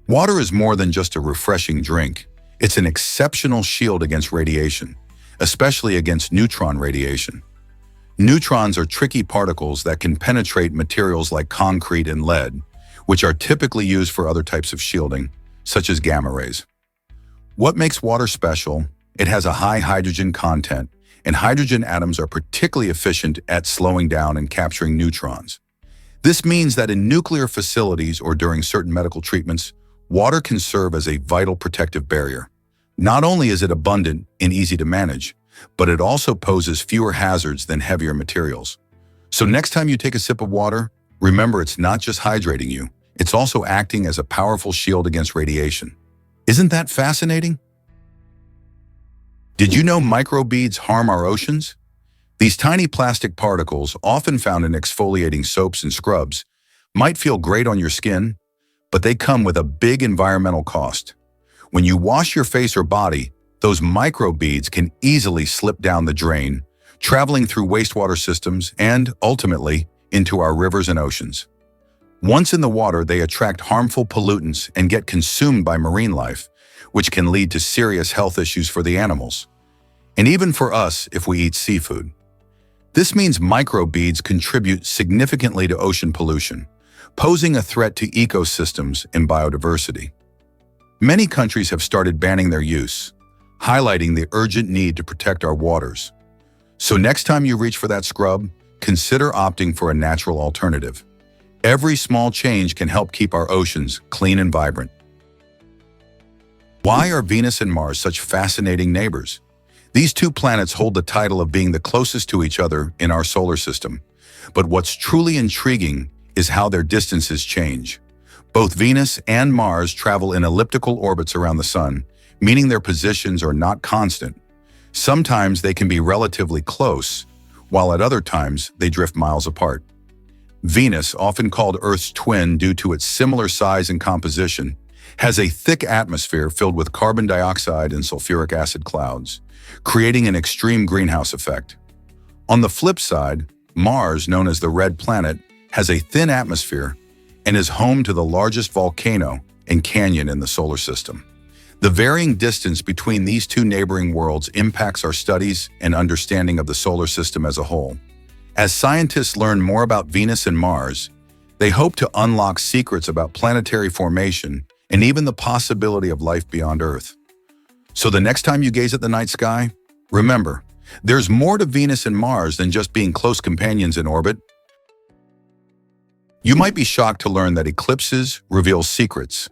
Water is more than just a refreshing drink. It's an exceptional shield against radiation, especially against neutron radiation. Neutrons are tricky particles that can penetrate materials like concrete and lead, which are typically used for other types of shielding, such as gamma rays. What makes water special? It has a high hydrogen content, and hydrogen atoms are particularly efficient at slowing down and capturing neutrons. This means that in nuclear facilities or during certain medical treatments, water can serve as a vital protective barrier. Not only is it abundant and easy to manage, but it also poses fewer hazards than heavier materials. So next time you take a sip of water, remember it's not just hydrating you, it's also acting as a powerful shield against radiation. Isn't that fascinating? Did you know microbeads harm our oceans? These tiny plastic particles, often found in exfoliating soaps and scrubs, might feel great on your skin, but they come with a big environmental cost. When you wash your face or body, those microbeads can easily slip down the drain, traveling through wastewater systems and, ultimately, into our rivers and oceans. Once in the water, they attract harmful pollutants and get consumed by marine life, which can lead to serious health issues for the animals, and even for us if we eat seafood. This means microbeads contribute significantly to ocean pollution, posing a threat to ecosystems and biodiversity. Many countries have started banning their use, highlighting the urgent need to protect our waters. So next time you reach for that scrub, consider opting for a natural alternative. Every small change can help keep our oceans clean and vibrant. Why are Venus and Mars such fascinating neighbors? These two planets hold the title of being the closest to each other in our solar system. But what's truly intriguing is how their distances change. Both Venus and Mars travel in elliptical orbits around the Sun, meaning their positions are not constant. Sometimes they can be relatively close, while at other times they drift miles apart. Venus, often called Earth's twin due to its similar size and composition, has a thick atmosphere filled with carbon dioxide and sulfuric acid clouds, creating an extreme greenhouse effect. On the flip side, Mars, known as the Red Planet, has a thin atmosphere and is home to the largest volcano and canyon in the solar system. The varying distance between these two neighboring worlds impacts our studies and understanding of the solar system as a whole. As scientists learn more about Venus and Mars, they hope to unlock secrets about planetary formation and even the possibility of life beyond Earth. So the next time you gaze at the night sky, remember, there's more to Venus and Mars than just being close companions in orbit. You might be shocked to learn that eclipses reveal secrets.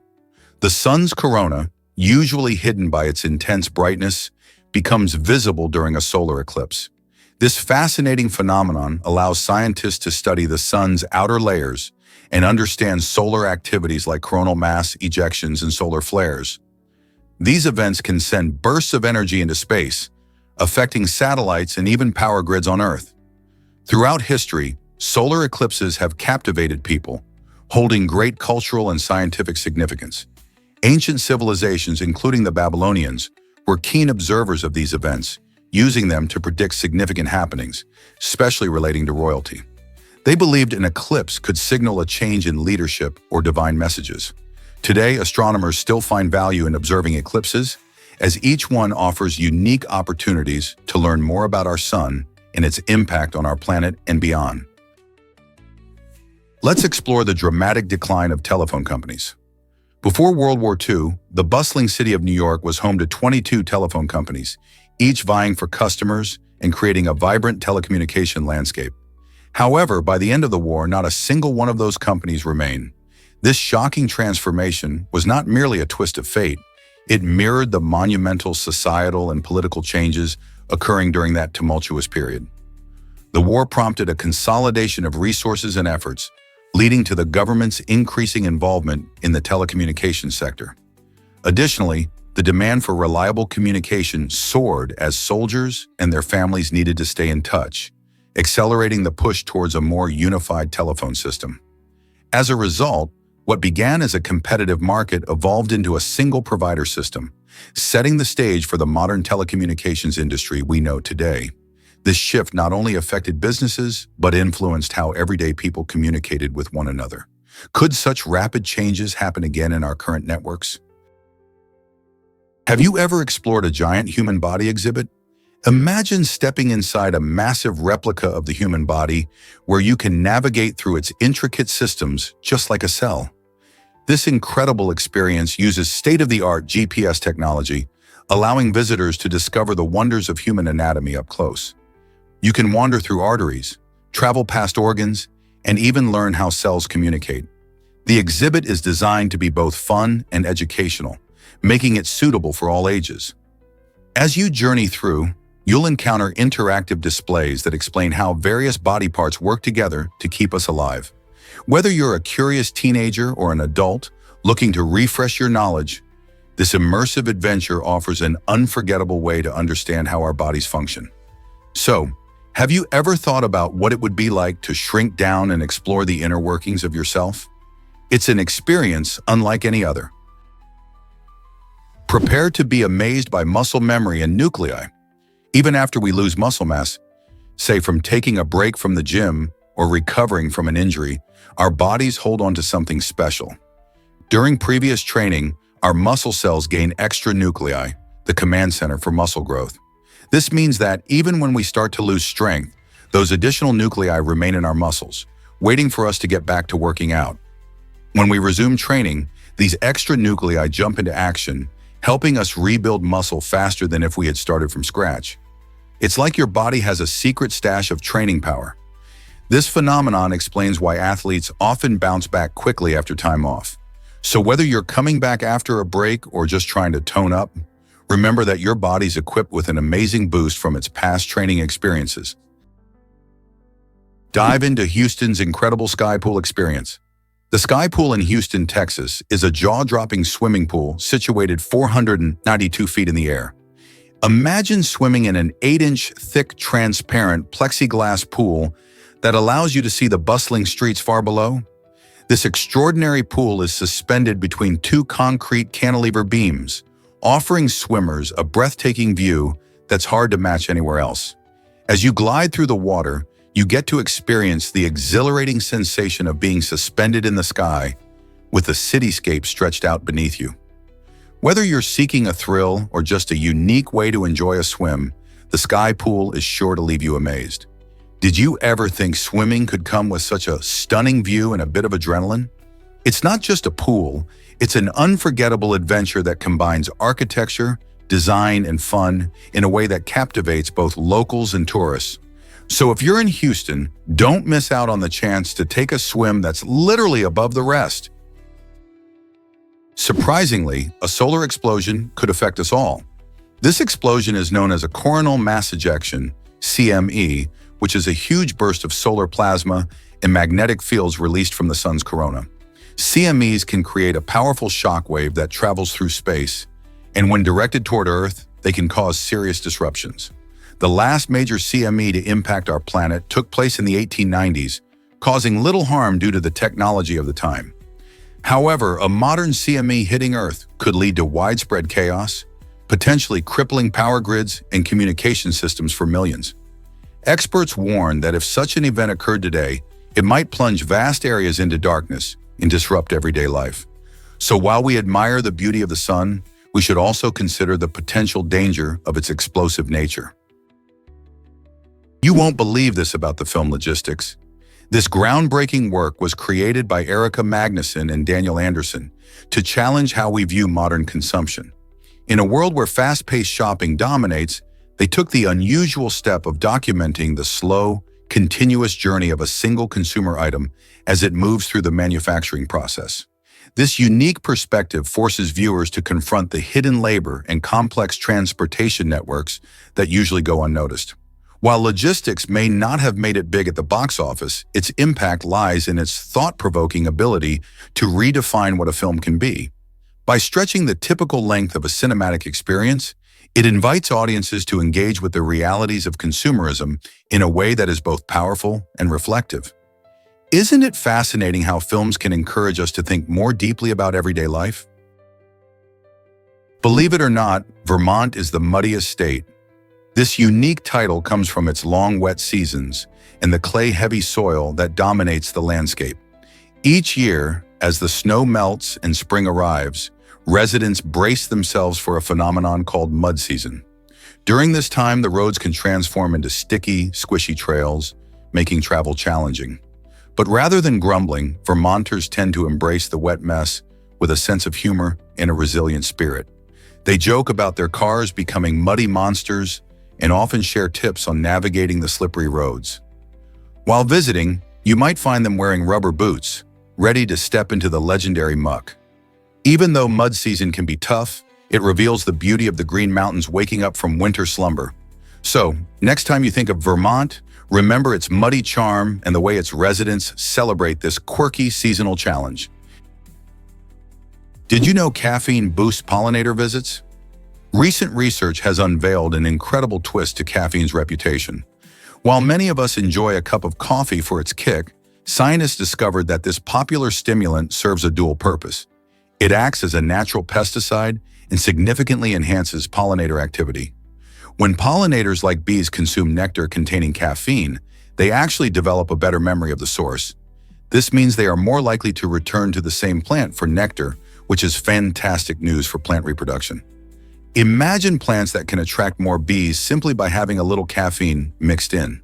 The sun's corona, usually hidden by its intense brightness, becomes visible during a solar eclipse. This fascinating phenomenon allows scientists to study the sun's outer layers and understand solar activities like coronal mass ejections and solar flares. These events can send bursts of energy into space, affecting satellites and even power grids on Earth. Throughout history, solar eclipses have captivated people, holding great cultural and scientific significance. Ancient civilizations, including the Babylonians, were keen observers of these events, using them to predict significant happenings, especially relating to royalty. They believed an eclipse could signal a change in leadership or divine messages. Today, astronomers still find value in observing eclipses, as each one offers unique opportunities to learn more about our sun and its impact on our planet and beyond. Let's explore the dramatic decline of telephone companies. Before World War II, the bustling city of New York was home to 22 telephone companies, each vying for customers and creating a vibrant telecommunication landscape. However, by the end of the war, not a single one of those companies remained. This shocking transformation was not merely a twist of fate. It mirrored the monumental societal and political changes occurring during that tumultuous period. The war prompted a consolidation of resources and efforts, leading to the government's increasing involvement in the telecommunications sector. Additionally, the demand for reliable communication soared as soldiers and their families needed to stay in touch, accelerating the push towards a more unified telephone system. As a result, what began as a competitive market evolved into a single provider system, setting the stage for the modern telecommunications industry we know today. This shift not only affected businesses, but influenced how everyday people communicated with one another. Could such rapid changes happen again in our current networks? Have you ever explored a giant human body exhibit? Imagine stepping inside a massive replica of the human body where you can navigate through its intricate systems just like a cell. This incredible experience uses state-of-the-art GPS technology, allowing visitors to discover the wonders of human anatomy up close. You can wander through arteries, travel past organs, and even learn how cells communicate. The exhibit is designed to be both fun and educational, making it suitable for all ages. As you journey through, you'll encounter interactive displays that explain how various body parts work together to keep us alive. Whether you're a curious teenager or an adult looking to refresh your knowledge, this immersive adventure offers an unforgettable way to understand how our bodies function. So, have you ever thought about what it would be like to shrink down and explore the inner workings of yourself? It's an experience unlike any other. Prepare to be amazed by muscle memory and nuclei. Even after we lose muscle mass, say from taking a break from the gym or recovering from an injury, our bodies hold on to something special. During previous training, our muscle cells gain extra nuclei, the command center for muscle growth. This means that even when we start to lose strength, those additional nuclei remain in our muscles, waiting for us to get back to working out. When we resume training, these extra nuclei jump into action, helping us rebuild muscle faster than if we had started from scratch. It's like your body has a secret stash of training power. This phenomenon explains why athletes often bounce back quickly after time off. So whether you're coming back after a break or just trying to tone up, remember that your body's equipped with an amazing boost from its past training experiences. Dive into Houston's incredible sky pool experience. The Sky Pool in Houston, Texas, is a jaw-dropping swimming pool situated 492 feet in the air. Imagine swimming in an 8-inch thick, transparent plexiglass pool that allows you to see the bustling streets far below. This extraordinary pool is suspended between two concrete cantilever beams, offering swimmers a breathtaking view that's hard to match anywhere else. As you glide through the water, you get to experience the exhilarating sensation of being suspended in the sky with the cityscape stretched out beneath you. Whether you're seeking a thrill or just a unique way to enjoy a swim, the Sky Pool is sure to leave you amazed. Did you ever think swimming could come with such a stunning view and a bit of adrenaline? It's not just a pool, it's an unforgettable adventure that combines architecture, design, and fun in a way that captivates both locals and tourists. So if you're in Houston, don't miss out on the chance to take a swim that's literally above the rest. Surprisingly, a solar explosion could affect us all. This explosion is known as a coronal mass ejection, CME, which is a huge burst of solar plasma and magnetic fields released from the sun's corona. CMEs can create a powerful shock wave that travels through space, and when directed toward Earth, they can cause serious disruptions. The last major CME to impact our planet took place in the 1890s, causing little harm due to the technology of the time. However, a modern CME hitting Earth could lead to widespread chaos, potentially crippling power grids and communication systems for millions. Experts warn that if such an event occurred today, it might plunge vast areas into darkness and disrupt everyday life. So while we admire the beauty of the sun, we should also consider the potential danger of its explosive nature. You won't believe this about the film Logistics. This groundbreaking work was created by Erica Magnuson and Daniel Anderson to challenge how we view modern consumption. In a world where fast-paced shopping dominates, they took the unusual step of documenting the slow, continuous journey of a single consumer item as it moves through the manufacturing process. This unique perspective forces viewers to confront the hidden labor and complex transportation networks that usually go unnoticed. While Logistics may not have made it big at the box office, its impact lies in its thought-provoking ability to redefine what a film can be. By stretching the typical length of a cinematic experience, it invites audiences to engage with the realities of consumerism in a way that is both powerful and reflective. Isn't it fascinating how films can encourage us to think more deeply about everyday life? Believe it or not, Vermont is the muddiest state. This unique title comes from its long wet seasons and the clay-heavy soil that dominates the landscape. Each year, as the snow melts and spring arrives, residents brace themselves for a phenomenon called mud season. During this time, the roads can transform into sticky, squishy trails, making travel challenging. But rather than grumbling, Vermonters tend to embrace the wet mess with a sense of humor and a resilient spirit. They joke about their cars becoming muddy monsters and often share tips on navigating the slippery roads. While visiting, you might find them wearing rubber boots, ready to step into the legendary muck. Even though mud season can be tough, it reveals the beauty of the Green Mountains waking up from winter slumber. So, next time you think of Vermont, remember its muddy charm and the way its residents celebrate this quirky seasonal challenge. Did you know caffeine boosts pollinator visits? Recent research has unveiled an incredible twist to caffeine's reputation. While many of us enjoy a cup of coffee for its kick, scientists discovered that this popular stimulant serves a dual purpose. It acts as a natural pesticide and significantly enhances pollinator activity. When pollinators like bees consume nectar containing caffeine, they actually develop a better memory of the source. This means they are more likely to return to the same plant for nectar, which is fantastic news for plant reproduction. Imagine plants that can attract more bees simply by having a little caffeine mixed in.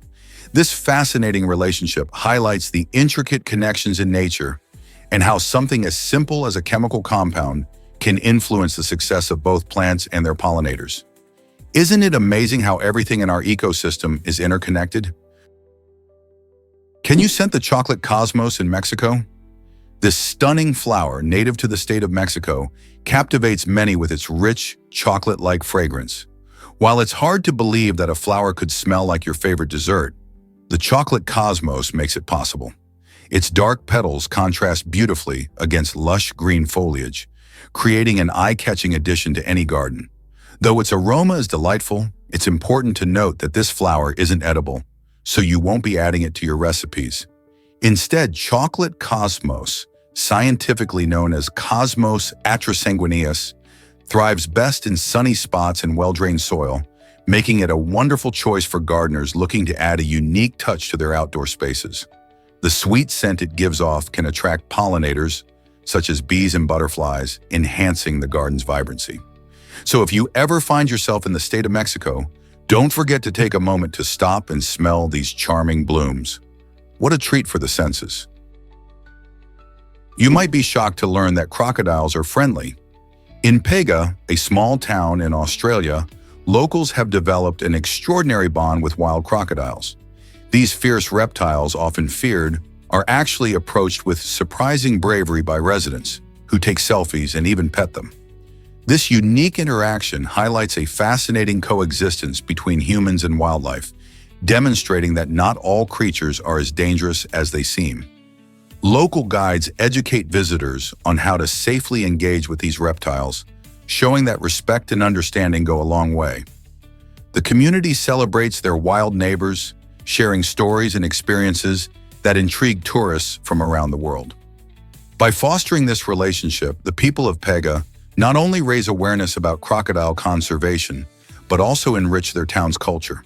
This fascinating relationship highlights the intricate connections in nature and how something as simple as a chemical compound can influence the success of both plants and their pollinators. Isn't it amazing how everything in our ecosystem is interconnected? Can you scent the chocolate cosmos in Mexico? This stunning flower, native to the state of Mexico, captivates many with its rich, chocolate-like fragrance. While it's hard to believe that a flower could smell like your favorite dessert, the chocolate cosmos makes it possible. Its dark petals contrast beautifully against lush green foliage, creating an eye-catching addition to any garden. Though its aroma is delightful, it's important to note that this flower isn't edible, so you won't be adding it to your recipes. Instead, chocolate cosmos, scientifically known as Cosmos atrasanguineus, thrives best in sunny spots and well-drained soil, making it a wonderful choice for gardeners looking to add a unique touch to their outdoor spaces. The sweet scent it gives off can attract pollinators, such as bees and butterflies, enhancing the garden's vibrancy. So if you ever find yourself in the state of Mexico, don't forget to take a moment to stop and smell these charming blooms. What a treat for the senses. You might be shocked to learn that crocodiles are friendly. In Pega, a small town in Australia, locals have developed an extraordinary bond with wild crocodiles. These fierce reptiles, often feared, are actually approached with surprising bravery by residents, who take selfies and even pet them. This unique interaction highlights a fascinating coexistence between humans and wildlife, demonstrating that not all creatures are as dangerous as they seem. Local guides educate visitors on how to safely engage with these reptiles, showing that respect and understanding go a long way. The community celebrates their wild neighbors, sharing stories and experiences that intrigue tourists from around the world. By fostering this relationship, the people of Pega not only raise awareness about crocodile conservation, but also enrich their town's culture.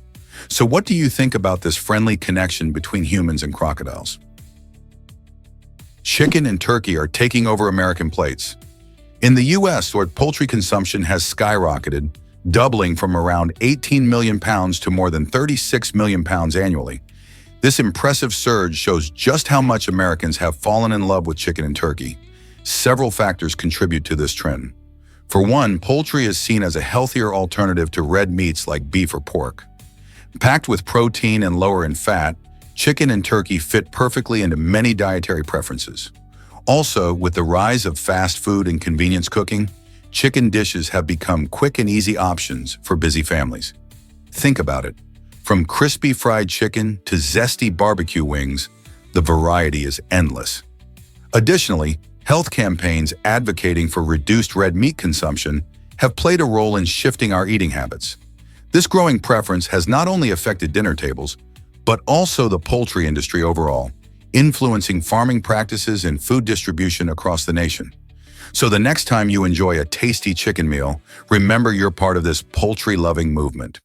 So what do you think about this friendly connection between humans and crocodiles? Chicken and turkey are taking over American plates. In the US, where poultry consumption has skyrocketed, doubling from around 18 million pounds to more than 36 million pounds annually. This impressive surge shows just how much Americans have fallen in love with chicken and turkey. Several factors contribute to this trend. For one, poultry is seen as a healthier alternative to red meats like beef or pork. Packed with protein and lower in fat, chicken and turkey fit perfectly into many dietary preferences. Also, with the rise of fast food and convenience cooking, chicken dishes have become quick and easy options for busy families. Think about it. From crispy fried chicken to zesty barbecue wings, the variety is endless. Additionally, health campaigns advocating for reduced red meat consumption have played a role in shifting our eating habits. This growing preference has not only affected dinner tables, but also the poultry industry overall, influencing farming practices and food distribution across the nation. So the next time you enjoy a tasty chicken meal, remember you're part of this poultry-loving movement.